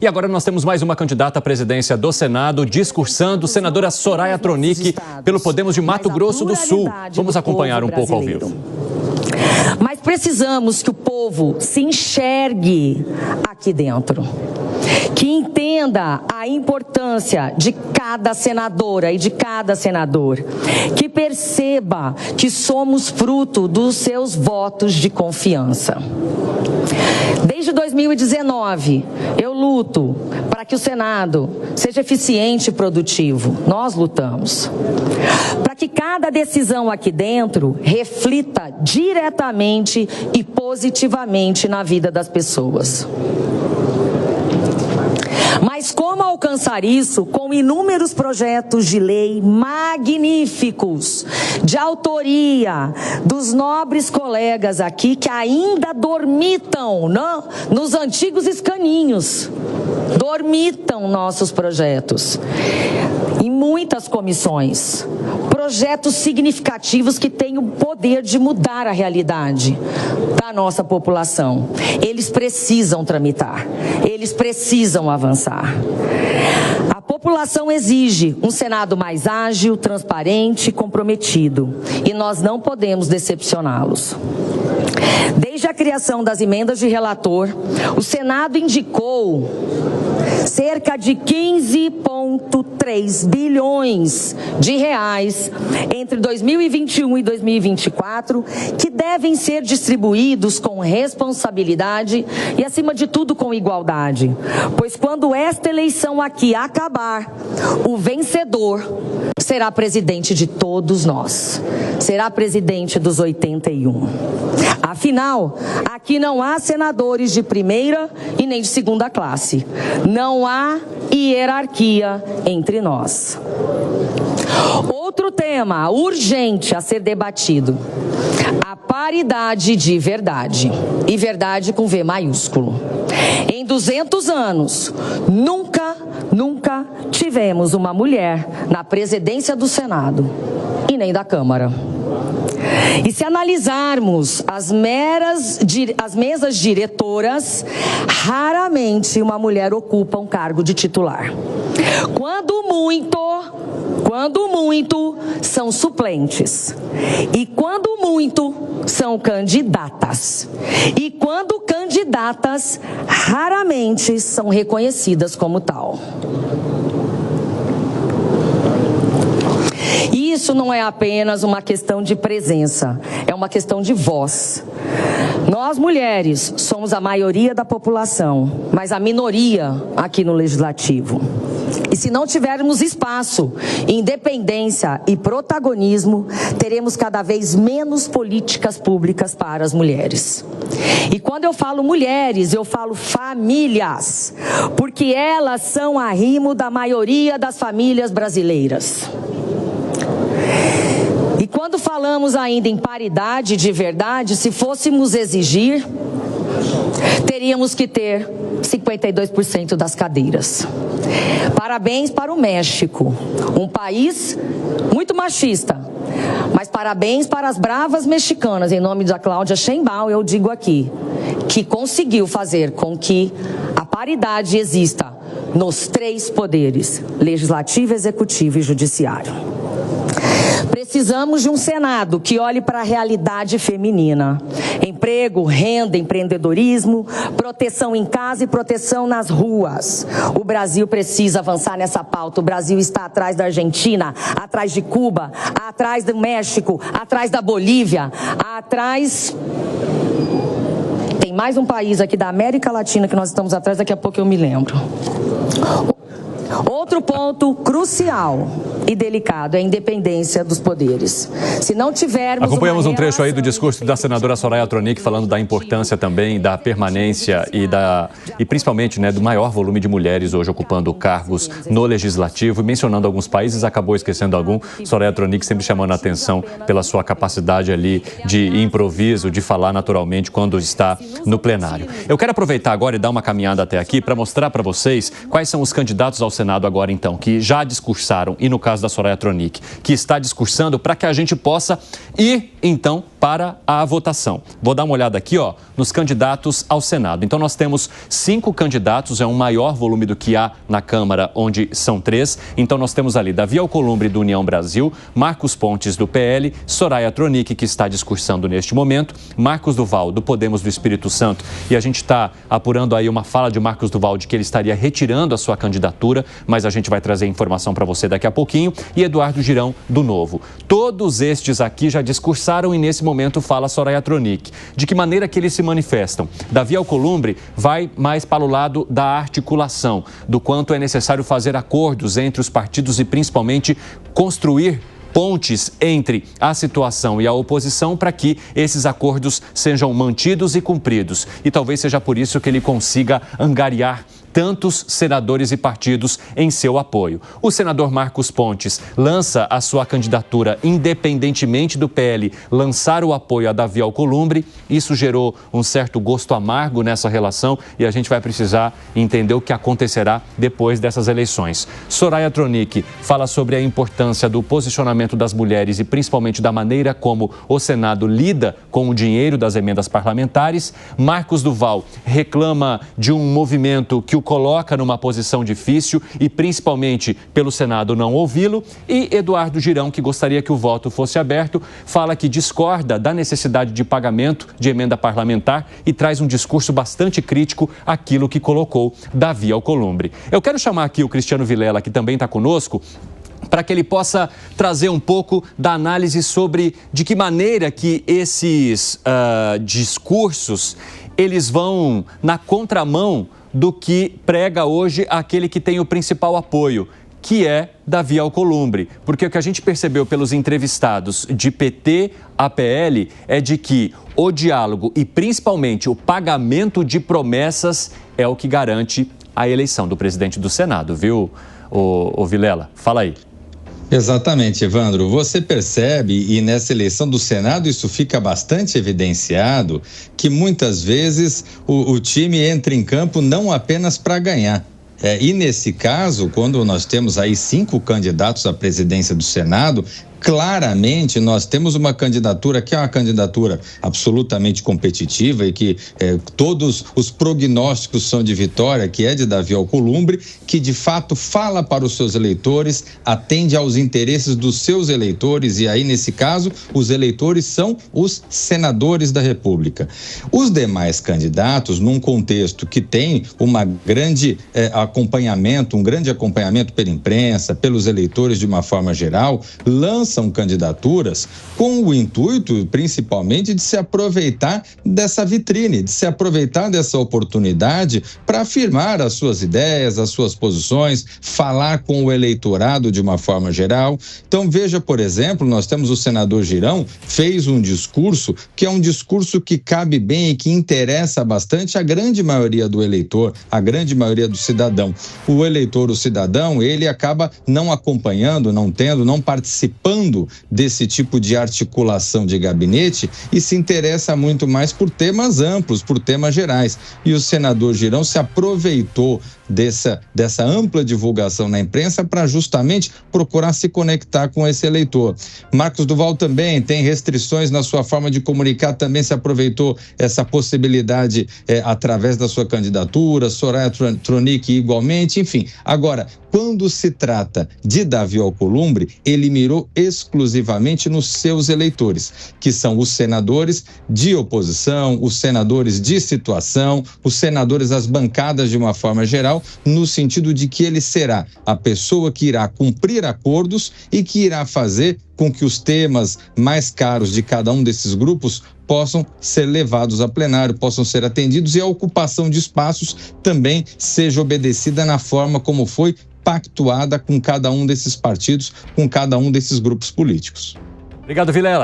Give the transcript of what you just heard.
E agora nós temos mais uma candidata à presidência do Senado discursando, senadora Soraya Tronic, pelo Podemos de Mato Grosso do Sul. Vamos acompanhar um pouco ao vivo. Mas precisamos que o povo se enxergue aqui dentro, que entenda a importância de cada senadora e de cada senador, que perceba que somos fruto dos seus votos de confiança. Desde 2019, eu luto para que o Senado seja eficiente e produtivo. Nós lutamos para que cada decisão aqui dentro reflita diretamente e positivamente na vida das pessoas. Mas como alcançar isso? Com inúmeros projetos de lei magníficos, de autoria dos nobres colegas aqui que ainda dormitam nos antigos escaninhos. Dormitam nossos projetos. Em muitas comissões. Projetos significativos que têm o poder de mudar a realidade da nossa população. Eles precisam tramitar, eles precisam avançar. A população exige um Senado mais ágil, transparente e comprometido. E nós não podemos decepcioná-los. Desde a criação das emendas de relator, o Senado indicou cerca de 15,3 bilhões de reais entre 2021 e 2024, que devem ser distribuídos com responsabilidade e, acima de tudo, com igualdade. Pois quando esta eleição aqui acabar, o vencedor será presidente de todos nós. Será presidente dos 81. Afinal, aqui não há senadores de primeira e nem de segunda classe. Não há hierarquia entre nós. Outro tema urgente a ser debatido: a paridade de verdade. E verdade com V maiúsculo. Em 200 anos, nunca tivemos uma mulher na presidência do Senado e nem da Câmara. E se analisarmos as mesas diretoras, raramente uma mulher ocupa um cargo de titular. Quando muito, são suplentes. E quando muito, são candidatas. E quando candidatas, raramente são reconhecidas como tal. Isso não é apenas uma questão de presença, é uma questão de voz. Nós, mulheres, somos a maioria da população, mas a minoria aqui no Legislativo. E se não tivermos espaço, independência e protagonismo, teremos cada vez menos políticas públicas para as mulheres. E quando eu falo mulheres, eu falo famílias, porque elas são a arrimo da maioria das famílias brasileiras. E quando falamos ainda em paridade de verdade, se fôssemos exigir, teríamos que ter 52% das cadeiras. Parabéns para o México, um país muito machista. Mas parabéns para as bravas mexicanas, em nome da Cláudia Sheinbaum, eu digo aqui, que conseguiu fazer com que a paridade exista nos 3 poderes, legislativo, executivo e judiciário. Precisamos de um Senado que olhe para a realidade feminina. Emprego, renda, empreendedorismo, proteção em casa e proteção nas ruas. O Brasil precisa avançar nessa pauta. O Brasil está atrás da Argentina, atrás de Cuba, atrás do México, atrás da Bolívia, atrás... Tem mais um país aqui da América Latina que nós estamos atrás, daqui a pouco eu me lembro. Outro ponto crucial e delicado é a independência dos poderes. Se não tivermos... Acompanhamos um trecho aí do discurso da senadora Soraya Tronic falando da importância também da permanência e principalmente, né, do maior volume de mulheres hoje ocupando cargos no Legislativo, e mencionando alguns países, acabou esquecendo algum. Soraya Tronic sempre chamando a atenção pela sua capacidade ali de improviso, de falar naturalmente quando está no plenário. Eu quero aproveitar agora e dar uma caminhada até aqui para mostrar para vocês quais são os candidatos ao Senado agora, então, que já discursaram, e no caso da Soraya Tronic, que está discursando, para que a gente possa ir, então, para a votação. Vou dar uma olhada aqui, nos candidatos ao Senado. Então, nós temos 5 candidatos, é um maior volume do que há na Câmara, onde são 3. Então, nós temos ali Davi Alcolumbre, do União Brasil, Marcos Pontes, do PL, Soraya Tronic, que está discursando neste momento, Marcos Duval, do Podemos do Espírito Santo, e a gente está apurando aí uma fala de Marcos Duval de que ele estaria retirando a sua candidatura, mas a gente vai trazer informação para você daqui a pouquinho, e Eduardo Girão, do Novo. Todos estes aqui já discursaram e nesse momento fala Soraya Tronic. De que maneira que eles se manifestam? Davi Alcolumbre vai mais para o lado da articulação, do quanto é necessário fazer acordos entre os partidos e principalmente construir pontes entre a situação e a oposição para que esses acordos sejam mantidos e cumpridos. E talvez seja por isso que ele consiga angariar tantos senadores e partidos em seu apoio. O senador Marcos Pontes lança a sua candidatura independentemente do PL lançar o apoio a Davi Alcolumbre. Isso gerou um certo gosto amargo nessa relação e a gente vai precisar entender o que acontecerá depois dessas eleições. Soraya Tronic fala sobre a importância do posicionamento das mulheres e principalmente da maneira como o Senado lida com o dinheiro das emendas parlamentares. Marcos Duval reclama de um movimento que o coloca numa posição difícil e principalmente pelo Senado não ouvi-lo. E Eduardo Girão, que gostaria que o voto fosse aberto, fala que discorda da necessidade de pagamento de emenda parlamentar e traz um discurso bastante crítico àquilo que colocou Davi Alcolumbre. Eu quero chamar aqui o Cristiano Vilela, que também está conosco, para que ele possa trazer um pouco da análise sobre de que maneira que esses discursos eles vão na contramão do que prega hoje aquele que tem o principal apoio, que é Davi Alcolumbre. Porque o que a gente percebeu pelos entrevistados de PT a PL é de que o diálogo e principalmente o pagamento de promessas é o que garante a eleição do presidente do Senado, viu, o Vilela? Fala aí. Exatamente, Evandro. Você percebe, e nessa eleição do Senado isso fica bastante evidenciado, que muitas vezes o time entra em campo não apenas para ganhar. E nesse caso, quando nós temos aí 5 candidatos à presidência do Senado, claramente nós temos uma candidatura que é uma candidatura absolutamente competitiva e que todos os prognósticos são de vitória, que é de Davi Alcolumbre, que de fato fala para os seus eleitores, atende aos interesses dos seus eleitores e aí nesse caso os eleitores são os senadores da República. Os demais candidatos, num contexto que tem uma grande acompanhamento, um grande acompanhamento pela imprensa, pelos eleitores de uma forma geral, lançam candidaturas com o intuito, principalmente, de se aproveitar dessa vitrine, de se aproveitar dessa oportunidade para afirmar as suas ideias, as suas posições, falar com o eleitorado de uma forma geral. Então, veja, por exemplo, nós temos o senador Girão, fez um discurso que é um discurso que cabe bem e que interessa bastante a grande maioria do eleitor, a grande maioria do cidadão. O eleitor, o cidadão, ele acaba não acompanhando, não participando desse tipo de articulação de gabinete e se interessa muito mais por temas amplos, por temas gerais. E o senador Girão se aproveitou dessa ampla divulgação na imprensa para justamente procurar se conectar com esse eleitor. Marcos Duval também tem restrições na sua forma de comunicar, também se aproveitou essa possibilidade através da sua candidatura, Soraya Tronic igualmente, enfim. Agora, quando se trata de Davi Alcolumbre, ele mirou exclusivamente nos seus eleitores, que são os senadores de oposição, os senadores de situação, os senadores das bancadas de uma forma geral, no sentido de que ele será a pessoa que irá cumprir acordos e que irá fazer com que os temas mais caros de cada um desses grupos possam ser levados a plenário, possam ser atendidos e a ocupação de espaços também seja obedecida na forma como foi pactuada com cada um desses partidos, com cada um desses grupos políticos. Obrigado, Vilela.